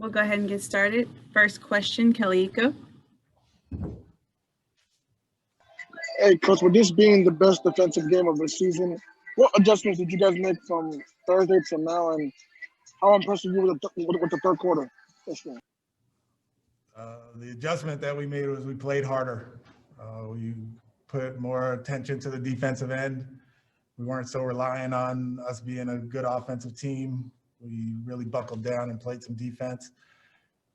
We'll go ahead and get started. First question, Kaliiko. Hey, Coach, with this being the best defensive game of the season, what adjustments did you guys make from Thursday to now, and how impressed were you with the third quarter this game? The adjustment that we made was we played harder. We put more attention to the defensive end. We weren't so reliant on us being a good offensive team. We really buckled down and played some defense.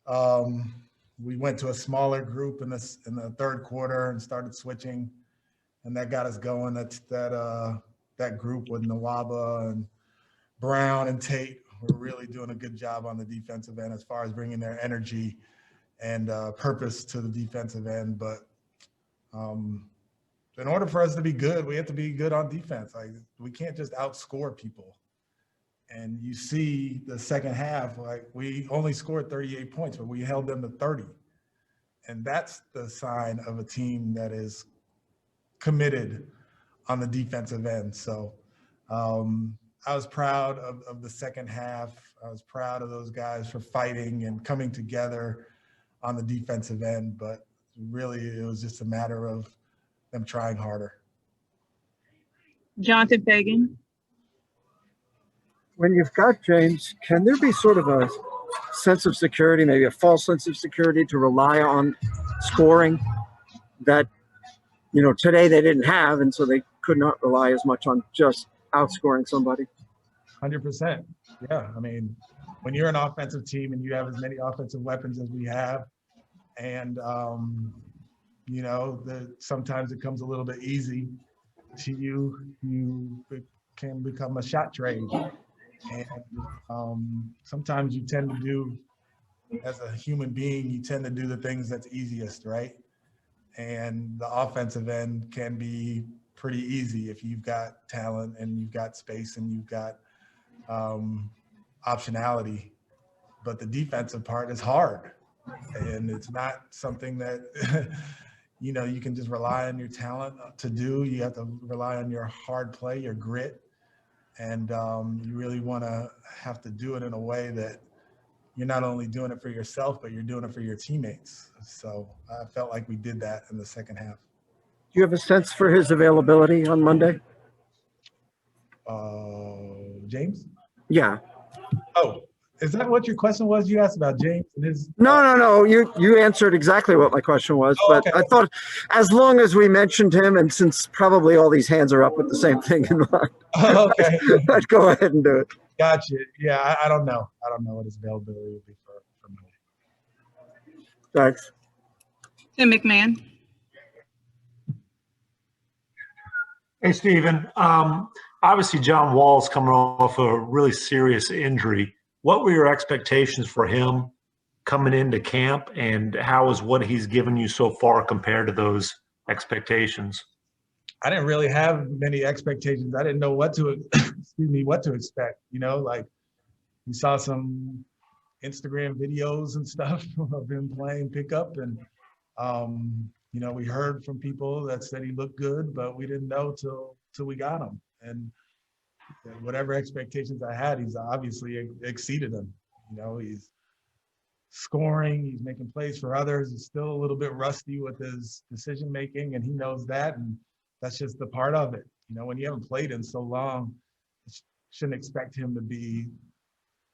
We went to a smaller group in the third quarter and started switching, and that got us going. That group with Nwaba and Brown and Tate were really doing a good job on the defensive end as far as bringing their energy and purpose to the defensive end. But in order for us to be good, we have to be good on defense. Like, we can't just outscore people. And you see the second half, like, we only scored 38 points, but we held them to 30. And that's the sign of a team that is committed on the defensive end. So I was proud of the second half. I was proud of those guys for fighting and coming together on the defensive end. But really, it was just a matter of them trying harder. Jonathan Fagan. When you've got James, can there be sort of a sense of security, maybe a false sense of security, to rely on scoring that, you know, today they didn't have, and so they could not rely as much on just outscoring somebody? 100%. Yeah. I mean, when you're an offensive team and you have as many offensive weapons as we have, and, you know, sometimes it comes a little bit easy to you can become a shot trade. And sometimes you tend to do, as a human being, you tend to do the things that's easiest, right? And the offensive end can be pretty easy if you've got talent and you've got space and you've got optionality. But the defensive part is hard, and it's not something that you know, you can just rely on your talent to do. You have to rely on your hard play, your grit, and you really want to have to do it in a way that you're not only doing it for yourself, but you're doing it for your teammates. So I felt like we did that in the second half. Do you have a sense for his availability on Monday? James? Yeah. Oh, is that what your question was? You asked about James and his… No. You answered exactly what my question was. Oh, but okay. I thought, as long as we mentioned him, and since probably all these hands are up with the same thing in mind, Okay. I'd go ahead and do it. Gotcha. Yeah, I don't know. I don't know what his availability would be for Monday. Thanks. Tim McMahon. Hey, Stephen. Obviously, John Wall's coming off a really serious injury. What were your expectations for him coming into camp, and how is what he's given you so far compared to those expectations? I didn't really have many expectations. I didn't know what to what to expect. You know, like, we saw some Instagram videos and stuff of him playing pickup, and you know, we heard from people that said he looked good, but we didn't know till we got him. And whatever expectations I had, he's obviously exceeded them. You know, he's scoring, he's making plays for others. He's still a little bit rusty with his decision making, and he knows that, and that's just the part of it. You know, when you haven't played in so long, you shouldn't expect him to be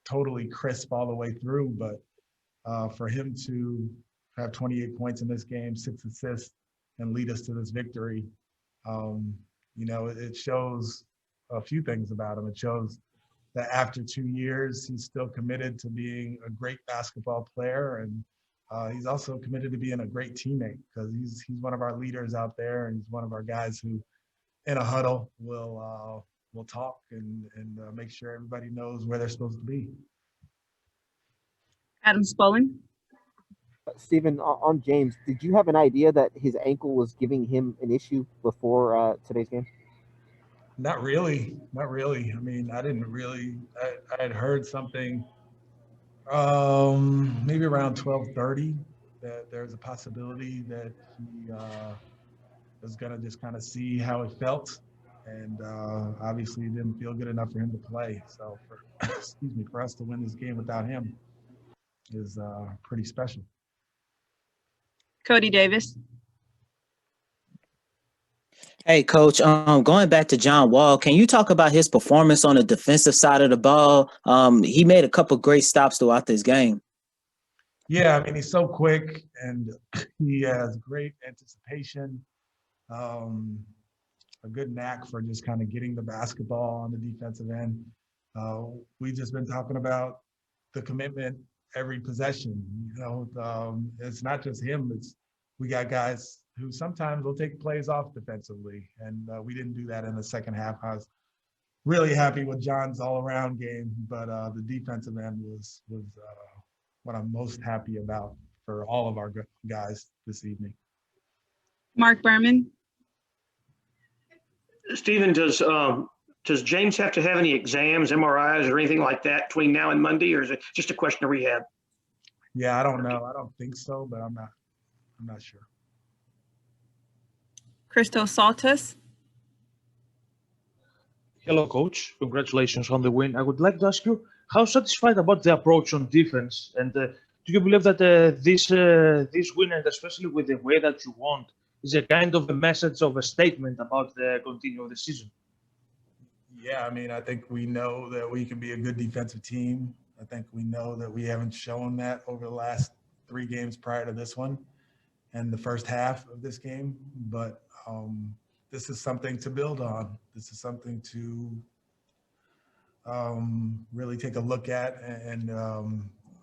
totally crisp all the way through. But for him to have 28 points in this game, 6 assists, and lead us to this victory, you know, it shows a few things about him. It shows that after 2 years, he's still committed to being a great basketball player, and he's also committed to being a great teammate, because he's one of our leaders out there, and he's one of our guys who, in a huddle, will talk and make sure everybody knows where they're supposed to be. Adam Spolling. Stephen, on James, did you have an idea that his ankle was giving him an issue before today's game? Not really. I mean, I didn't really. I had heard something maybe around 12:30 that there's a possibility that he was going to just kind of see how it felt. And obviously it didn't feel good enough for him to play. So for us to win this game without him. is pretty special. Cody Davis. Hey, Coach, going back to John Wall, can you talk about his performance on the defensive side of the ball? He made a couple great stops throughout this game. Yeah, I mean, he's so quick and he has great anticipation, a good knack for just kind of getting the basketball on the defensive end. We've just been talking about the commitment every possession. It's not just him. We got guys who sometimes will take plays off defensively, and we didn't do that in the second half. I was really happy with John's all-around game, but the defensive end was what I'm most happy about for all of our guys this evening. Mark Berman. Stephen, does James have to have any exams, MRIs, or anything like that between now and Monday, or is it just a question of rehab? Yeah, I don't know. I don't think so, but I'm not sure. Christos Saltis. Hello, Coach. Congratulations on the win. I would like to ask you, how satisfied about the approach on defense? And do you believe that this win, and especially with the way that you won, is a kind of a message of a statement about the continuing of the season? Yeah, I mean, I think we know that we can be a good defensive team. I think we know that we haven't shown that over the last 3 games prior to this one and the first half of this game. But this is something to build on. This is something to really take a look at and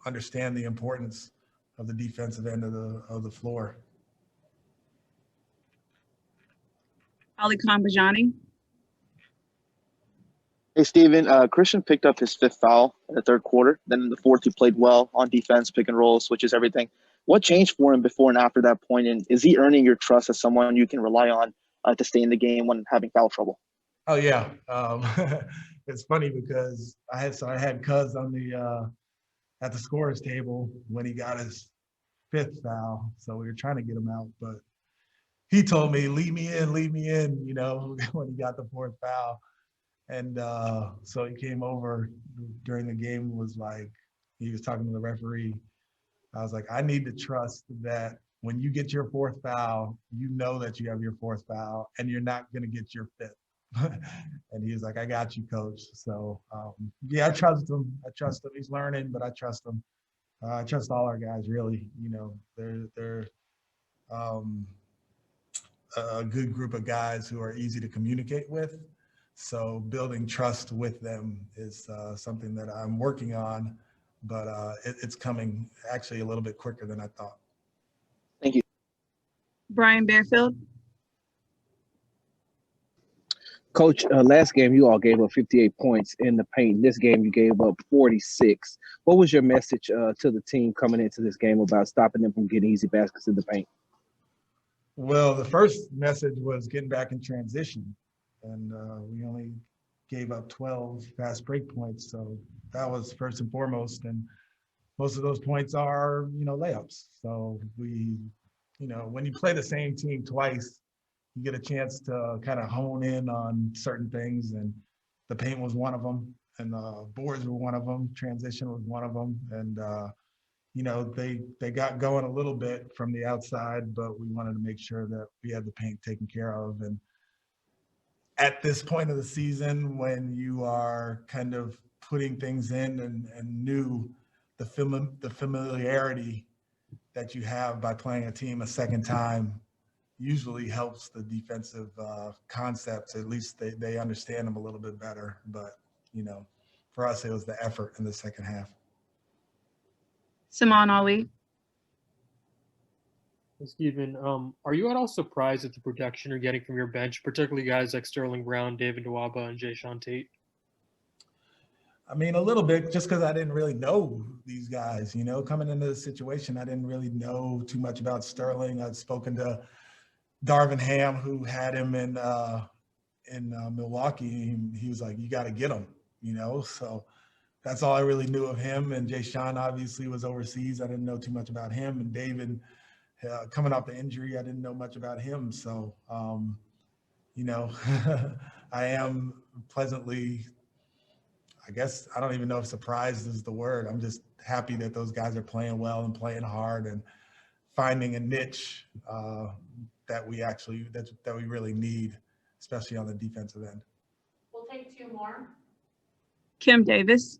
understand the importance of the defensive end of the floor. Ali Kambajani. Hey, Stephen, Christian picked up his 5th foul in the 3rd quarter. Then in the 4th, he played well on defense, pick and roll, switches, everything. What changed for him before and after that point? And is he earning your trust as someone you can rely on to stay in the game when having foul trouble? Oh, yeah. It's funny because I had Cuz on at the scorer's table when he got his 5th foul. So we were trying to get him out, but he told me, leave me in, when he got the 4th foul. And so he came over during the game, was like, he was talking to the referee. I was like, I need to trust that when you get your 4th foul, you know that you have your 4th foul and you're not going to get your 5th. And he was like, I got you, coach. So, yeah, I trust him. He's learning, but I trust him. I trust all our guys, really. They're a good group of guys who are easy to communicate with. So building trust with them is something that I'm working on, but it's coming actually a little bit quicker than I thought. Thank you. Brian Bearfield. Coach, last game you all gave up 58 points in the paint. This game you gave up 46. What was your message to the team coming into this game about stopping them from getting easy baskets in the paint? Well, the first message was getting back in transition, and we only gave up 12 fast break points. So that was first and foremost. And most of those points are, layups. So we, when you play the same team twice, you get a chance to kind of hone in on certain things. And the paint was one of them, and the boards were one of them. Transition was one of them. And, they got going a little bit from the outside, but we wanted to make sure that we had the paint taken care of. And at this point of the season, when you are kind of putting things in and the familiarity that you have by playing a team a second time usually helps the defensive concepts. At least they understand them a little bit better. But, for us, it was the effort in the second half. Simon Ali. Stephen, are you at all surprised at the production you're getting from your bench, particularly guys like Sterling Brown, David Nwaba, and Jae'Sean Tate? I mean, a little bit, just because I didn't really know these guys, coming into the situation, I didn't really know too much about Sterling. I'd spoken to Darvin Ham, who had him in Milwaukee. He was like, you got to get him, so that's all I really knew of him. And Jae'Sean obviously was overseas. I didn't know too much about him. And David, coming off the injury, I didn't know much about him. So, I am pleasantly I guess I don't even know if surprised is the word. I'm just happy that those guys are playing well and playing hard and finding a niche that we really need, especially on the defensive end. We'll take two more. Kim Davis.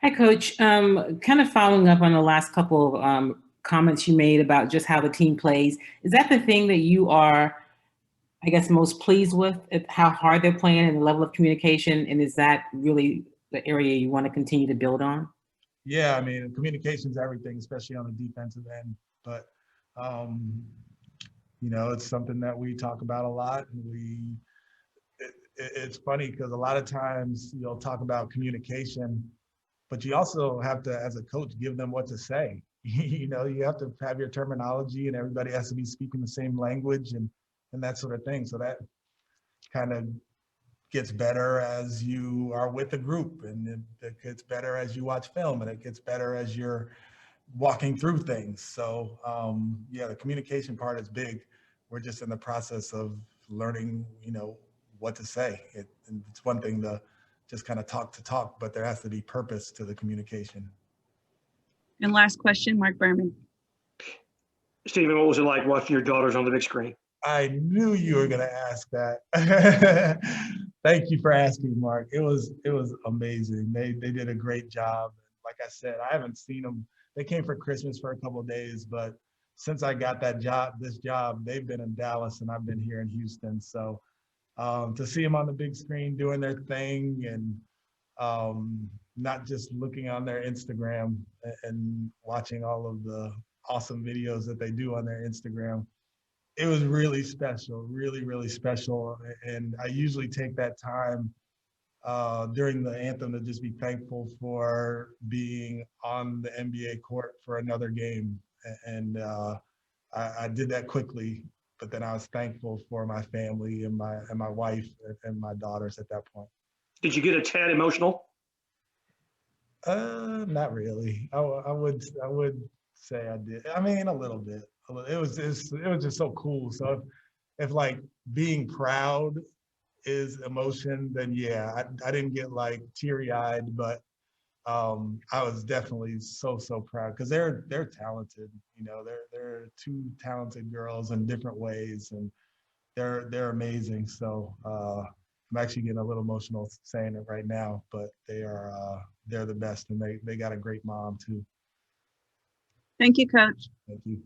Hi, Coach. Kind of following up on the last couple of comments you made about just how the team plays. Is that the thing that you are, I guess, most pleased with, how hard they're playing and the level of communication? And is that really the area you want to continue to build on? Yeah, I mean, communication's everything, especially on the defensive end. But, you know, it's something that we talk about a lot. And it's funny because a lot of times you'll talk about communication, but you also have to, as a coach, give them what to say. You know, you have to have your terminology and everybody has to be speaking the same language and that sort of thing. So that kind of gets better as you are with a group, and it gets better as you watch film, and it gets better as you're walking through things. So yeah, the communication part is big. We're just in the process of learning, you know, what to say. It's one thing to just kind of talk, but there has to be purpose to the communication. And last question, Mark Berman. Stephen, what was it like watching your daughters on the big screen? I knew you were going to ask that. Thank you for asking, Mark. It was amazing. They did a great job. Like I said, I haven't seen them. They came for Christmas for a couple of days, but since I got this job, they've been in Dallas and I've been here in Houston. So to see them on the big screen doing their thing and not just looking on their Instagram and watching all of the awesome videos that they do on their Instagram, it was really special, really, really special. And I usually take that time during the anthem to just be thankful for being on the NBA court for another game. And I did that quickly, but then I was thankful for my family and my wife and my daughters at that point. Did you get a tad emotional? Not really. I would say I did. I mean, a little bit. It was just so cool. So if like being proud is emotion, then yeah, I didn't get like teary-eyed, but I was definitely so proud because they're talented. You know, they're two talented girls in different ways, and they're amazing. So I'm actually getting a little emotional saying it right now, but they're the best, and they got a great mom too. Thank you, Coach. Thank you.